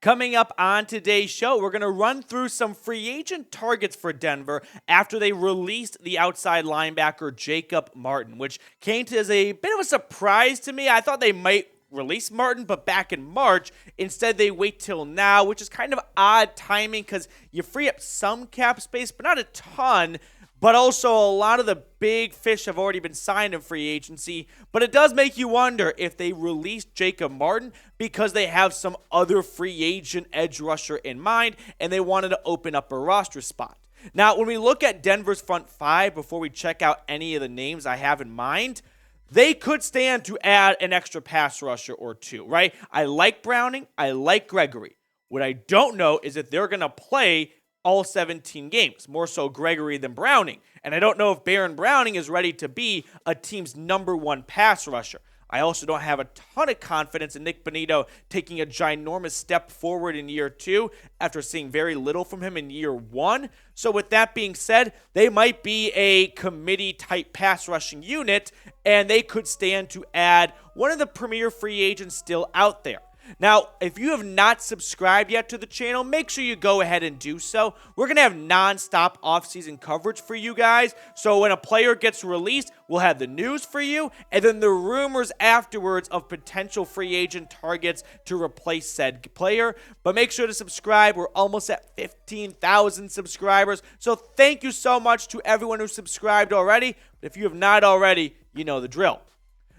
Coming up on today's show, we're going to run through some free agent targets for Denver after they released the outside linebacker Jacob Martin, which came as a bit of a surprise to me. I thought they might release Martin, but back in March, instead they wait till now, which is kind of odd timing because you free up some cap space, but not a ton. But also a lot of the big fish have already been signed in free agency. But it does make you wonder if they released Jacob Martin because they have some other free agent edge rusher in mind and they wanted to open up a roster spot. Now, when we look at Denver's front five, before we check out any of the names I have in mind, they could stand to add an extra pass rusher or two, right? I like Browning. I like Gregory. What I don't know is if they're going to play all 17 games, more so Gregory than Browning. And I don't know if Baron Browning is ready to be a team's number one pass rusher. I also don't have a ton of confidence in Nick Bonito taking a ginormous step forward in year two after seeing very little from him in year one. So with that being said, they might be a committee-type pass rushing unit, and they could stand to add one of the premier free agents still out there. Now, if you have not subscribed yet to the channel, make sure you go ahead and do so. We're going to have non-stop offseason coverage for you guys. So when a player gets released, we'll have the news for you, and then the rumors afterwards of potential free agent targets to replace said player. But make sure to subscribe. We're almost at 15,000 subscribers. So thank you so much to everyone who subscribed already. If you have not already, you know the drill.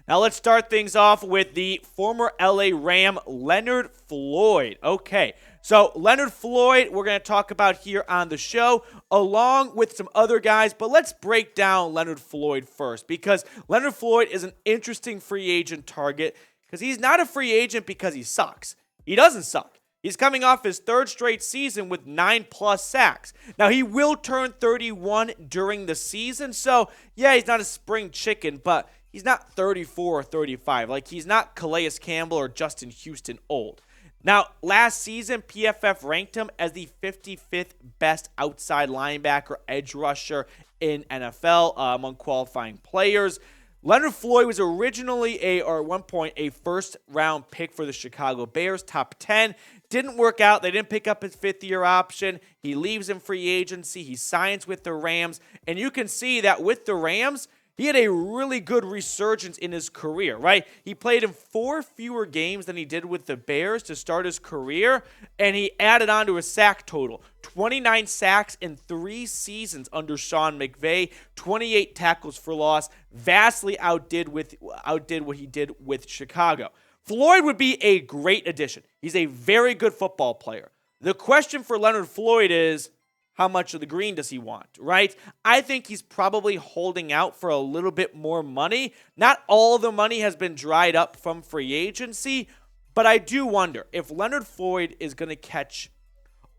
Now let's start things off with the former LA Ram, Leonard Floyd. Okay, so Leonard Floyd we're going to talk about here on the show, along with some other guys, but let's break down Leonard Floyd first, because Leonard Floyd is an interesting free agent target, because he's not a free agent because he sucks. He doesn't suck. He's coming off his third straight season with 9+ sacks. Now, he will turn 31 during the season, so yeah, he's not a spring chicken, but he's not 34 or 35. Like, he's not Calais Campbell or Justin Houston old. Now, last season, PFF ranked him as the 55th best outside linebacker edge rusher in NFL among qualifying players. Leonard Floyd was originally at one point a first-round pick for the Chicago Bears, top 10. Didn't work out. They didn't pick up his fifth-year option. He leaves in free agency. He signs with the Rams. And you can see that with the Rams, he had a really good resurgence in his career, right? He played in 4 fewer games than he did with the Bears to start his career, and he added on to his sack total. 29 sacks in 3 seasons under Sean McVay, 28 tackles for loss, vastly outdid what he did with Chicago. Floyd would be a great addition. He's a very good football player. The question for Leonard Floyd is, how much of the green does he want, right? I think he's probably holding out for a little bit more money. Not all the money has been dried up from free agency, but I do wonder if Leonard Floyd is going to catch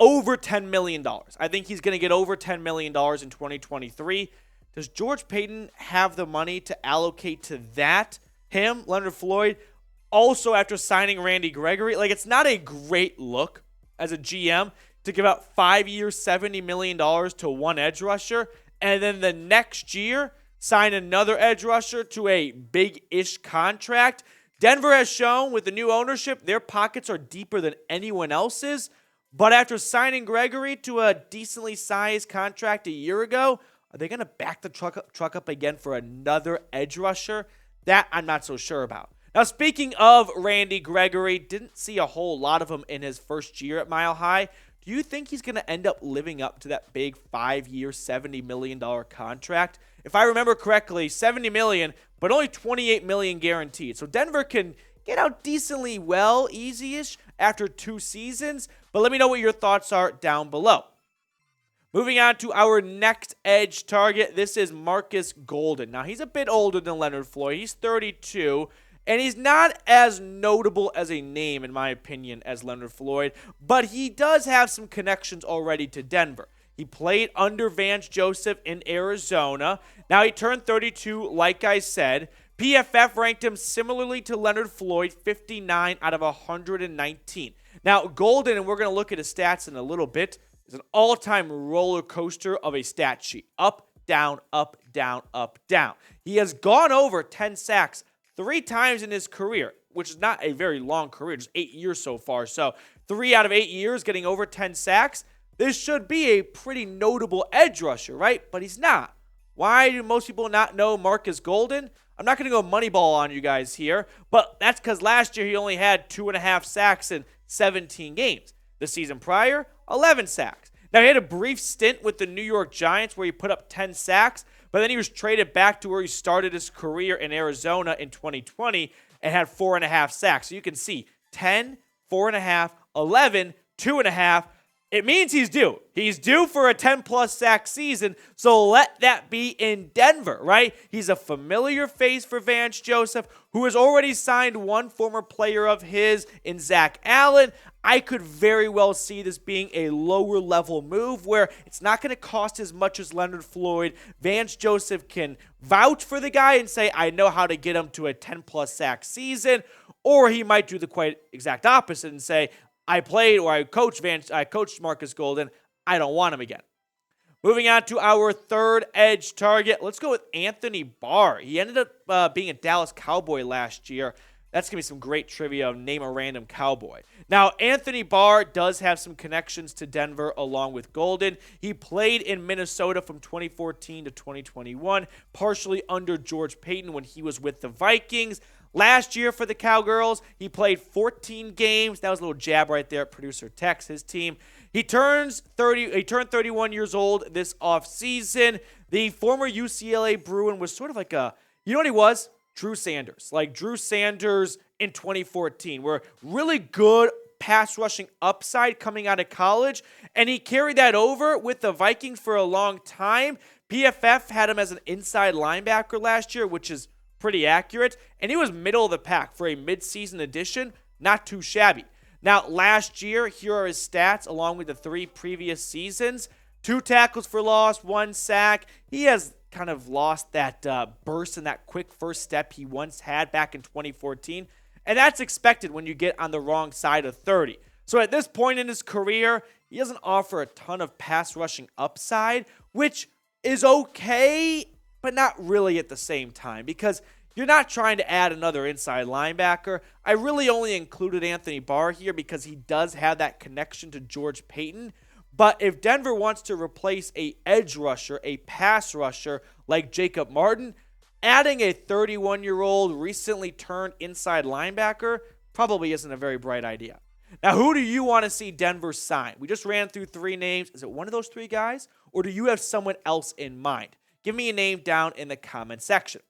over $10 million. I think he's going to get over $10 million in 2023. Does George Paton have the money to allocate to that? Him, Leonard Floyd, also after signing Randy Gregory? Like, it's not a great look as a GM to give out 5 years, $70 million to one edge rusher, and then the next year sign another edge rusher to a big-ish contract. Denver has shown with the new ownership, their pockets are deeper than anyone else's, but after signing Gregory to a decently sized contract a year ago, are they going to back the truck up again for another edge rusher? That I'm not so sure about. Now, speaking of Randy Gregory, didn't see a whole lot of him in his first year at Mile High. Do you think he's going to end up living up to that big 5-year, $70 million contract? If I remember correctly, $70 million, but only $28 million guaranteed. So Denver can get out decently well, easy-ish, after 2 seasons. But let me know what your thoughts are down below. Moving on to our next edge target, this is Markus Golden. Now, he's a bit older than Leonard Floyd. He's 32. And he's not as notable as a name, in my opinion, as Leonard Floyd, but he does have some connections already to Denver. He played under Vance Joseph in Arizona. Now he turned 32, like I said. PFF ranked him similarly to Leonard Floyd, 59 out of 119. Now, Golden, and we're going to look at his stats in a little bit, is an all-time roller coaster of a stat sheet. Up, down, up, down, up, down. He has gone over 10 sacks 3 times in his career. which is not a very long career, just 8 years so far. So 3 out of 8 years getting over 10 sacks. This should be a pretty notable edge rusher, right? But he's not. Why do most people not know Markus Golden? I'm not going to go Moneyball on you guys here, but that's because last year he only had 2.5 sacks in 17 games. The season prior, 11 sacks. Now, he had a brief stint with the New York Giants where he put up 10 sacks, but then he was traded back to where he started his career in Arizona in 2020 and had 4.5 sacks. So you can see 10, 4.5, 11, 2.5. It means he's due. He's due for a 10-plus sack season, so let that be in Denver, right? He's a familiar face for Vance Joseph, who has already signed one former player of his in Zach Allen. I could very well see this being a lower-level move where it's not going to cost as much as Leonard Floyd. Vance Joseph can vouch for the guy and say, I know how to get him to a 10-plus sack season, or he might do the quite exact opposite and say, I coached Markus Golden. I don't want him again. Moving on to our third edge target. Let's go with Anthony Barr. He ended up being a Dallas Cowboy last year. That's going to be some great trivia of name a random Cowboy. Now, Anthony Barr does have some connections to Denver along with Golden. He played in Minnesota from 2014 to 2021, partially under George Paton when he was with the Vikings. Last year for the Cowgirls, he played 14 games. That was a little jab right there at producer Tex, his team. He turned 31 years old this offseason. The former UCLA Bruin was sort of like you know what he was? Drew Sanders. Like Drew Sanders in 2014. Were really good pass rushing upside coming out of college, and he carried that over with the Vikings for a long time. PFF had him as an inside linebacker last year, which is pretty accurate, and he was middle of the pack for a midseason addition. Not too shabby. Now, last year, here are his stats along with the 3 previous seasons. 2 tackles for loss, 1 sack. He has kind of lost that burst and that quick first step he once had back in 2014, and that's expected when you get on the wrong side of 30. So at this point in his career, he doesn't offer a ton of pass rushing upside, which is okay, but not really at the same time, because you're not trying to add another inside linebacker. I really only included Anthony Barr here because he does have that connection to George Paton. But if Denver wants to replace a edge rusher, a pass rusher like Jacob Martin, adding a 31-year-old recently turned inside linebacker probably isn't a very bright idea. Now, who do you want to see Denver sign? We just ran through 3 names. Is it one of those 3 guys, or do you have someone else in mind? Give me a name down in the comment section.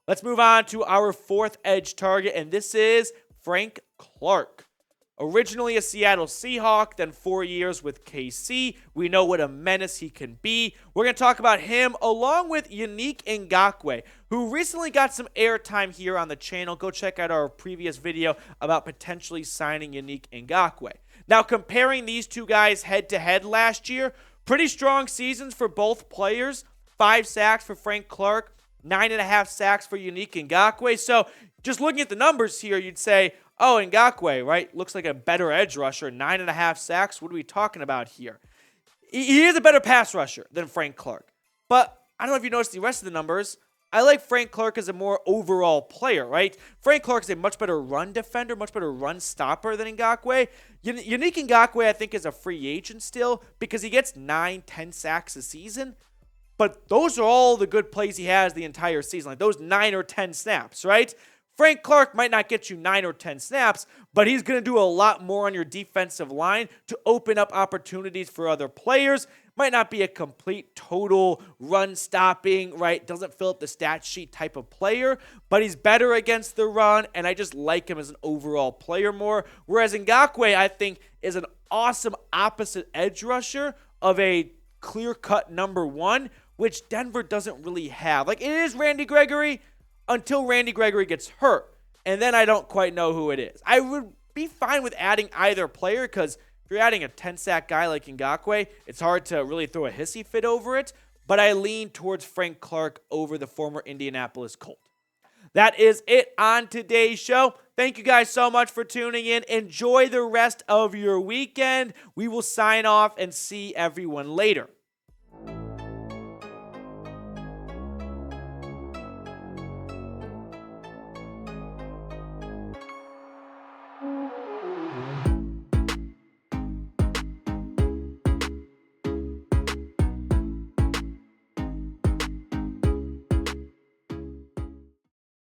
Let's move on to our 4th edge target, and this is Frank Clark. Originally a Seattle Seahawk, then 4 years with KC. We know what a menace he can be. We're going to talk about him along with Yannick Ngakoue, who recently got some airtime here on the channel. Go check out our previous video about potentially signing Yannick Ngakoue. Now, comparing these 2 guys head-to-head last year, pretty strong seasons for both players. 5 sacks for Frank Clark, 9.5 sacks for Yannick Ngakoue. So just looking at the numbers here, you'd say, oh, Ngakoue, right? Looks like a better edge rusher. 9.5 sacks. What are we talking about here? He is a better pass rusher than Frank Clark. But I don't know if you noticed the rest of the numbers. I like Frank Clark as a more overall player, right? Frank Clark is a much better run defender, much better run stopper than Ngakoue. Yannick Ngakoue, I think, is a free agent still because he gets 9, 10 sacks a season. But those are all the good plays he has the entire season, like those 9 or 10 snaps, right? Frank Clark might not get you 9 or 10 snaps, but he's going to do a lot more on your defensive line to open up opportunities for other players. Might not be a complete, total run-stopping, right? Doesn't fill up the stat sheet type of player, but he's better against the run, and I just like him as an overall player more. Whereas Ngakoue, I think, is an awesome opposite edge rusher of a clear-cut number 1, which Denver doesn't really have. Like, it is Randy Gregory until Randy Gregory gets hurt, and then I don't quite know who it is. I would be fine with adding either player because if you're adding a 10-sack guy like Ngakoue, it's hard to really throw a hissy fit over it, but I lean towards Frank Clark over the former Indianapolis Colt. That is it on today's show. Thank you guys so much for tuning in. Enjoy the rest of your weekend. We will sign off and see everyone later.